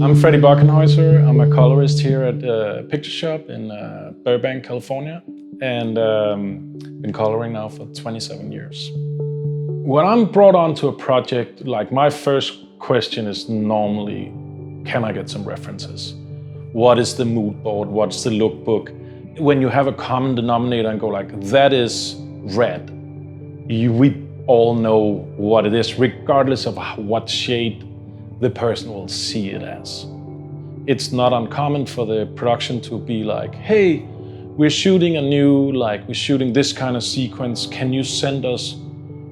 I'm Frederik Bokkenheuser. I'm a colorist here at the picture shop in Burbank, California, and been coloring now for 27 years. When I'm brought onto a project, like my first question is normally, can I get some references? What is the mood board? What's the lookbook? When you have a common denominator and go like, that is red, we all know what it is, regardless of what shade the person will see it as. It's not uncommon for the production to be like, hey, we're shooting we're shooting this kind of sequence. Can you send us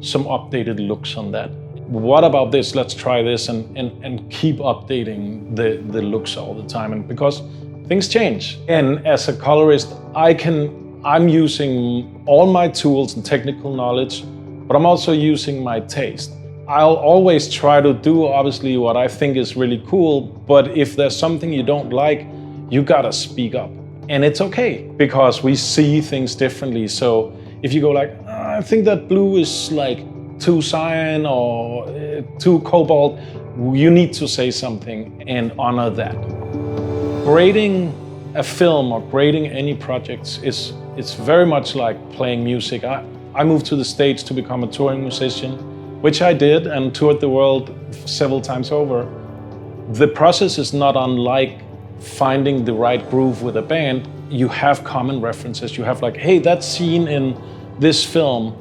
some updated looks on that? What about this? Let's try this, and keep updating the looks all the time. And because things change. And as a colorist, I'm using all my tools and technical knowledge, but I'm also using my taste. I'll always try to do, obviously, what I think is really cool, but if there's something you don't like, you gotta speak up. And it's okay, because we see things differently. So if you go like, I think that blue is like too cyan or too cobalt, you need to say something and honor that. Grading a film or grading any projects it's very much like playing music. I moved to the States to become a touring musician, which I did, and toured the world several times over. The process is not unlike finding the right groove with a band. You have common references. You have like, hey, that scene in this film,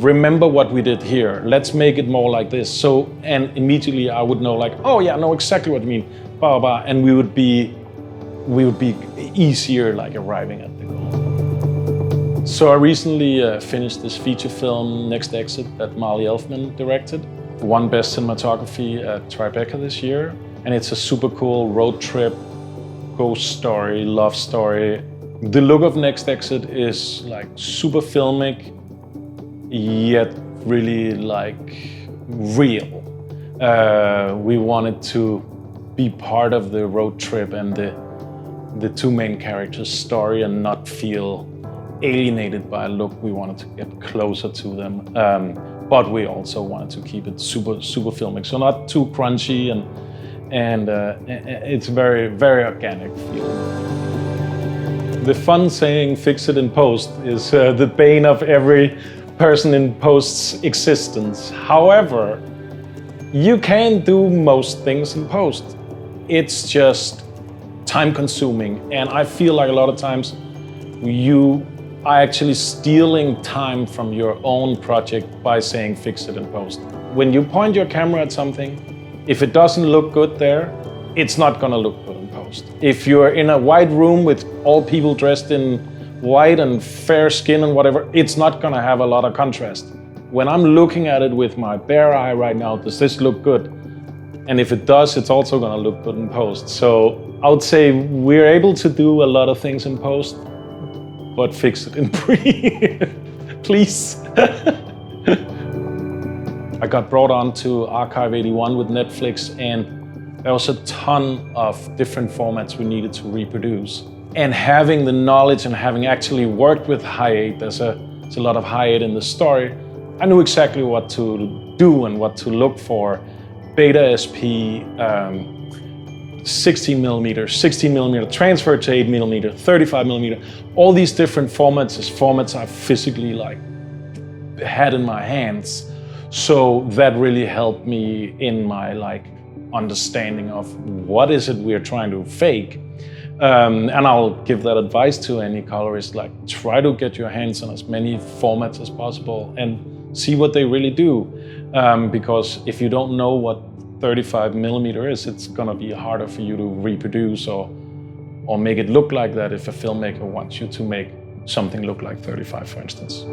remember what we did here. Let's make it more like this. So, and immediately I would know like, oh yeah, I know exactly what you mean, blah, blah, blah. And we would be easier like arriving at the goal. So I recently finished this feature film, Next Exit, that Marley Elfman directed. Won Best Cinematography at Tribeca this year. And it's a super cool road trip, ghost story, love story. The look of Next Exit is like super filmic, yet really like real. We wanted to be part of the road trip and the two main characters' story and not feel alienated by a look. We wanted to get closer to them, but we also wanted to keep it super filmic, so not too crunchy, and it's very, very organic feeling. The fun saying "fix it in post" is the bane of every person in post's existence. However, you can do most things in post. It's just time consuming, and I feel like a lot of times you are actually stealing time from your own project by saying fix it in post. When you point your camera at something, if it doesn't look good there, it's not gonna look good in post. If you're in a white room with all people dressed in white and fair skin and whatever, it's not gonna have a lot of contrast. When I'm looking at it with my bare eye right now, does this look good? And if it does, it's also gonna look good in post. So I would say we're able to do a lot of things in post, but fix it in pre, please. I got brought on to Archive 81 with Netflix, and there was a ton of different formats we needed to reproduce. And having the knowledge and having actually worked with Hi8, there's a lot of Hi8 in the story, I knew exactly what to do and what to look for. Beta SP, 16mm, transfer to 8mm, 35mm, all these different formats I physically like had in my hands. So that really helped me in my like understanding of what is it we're trying to fake. And I'll give that advice to any colorist, like try to get your hands on as many formats as possible and see what they really do. Because if you don't know what 35mm is, it's gonna be harder for you to reproduce or make it look like that if a filmmaker wants you to make something look like 35, for instance.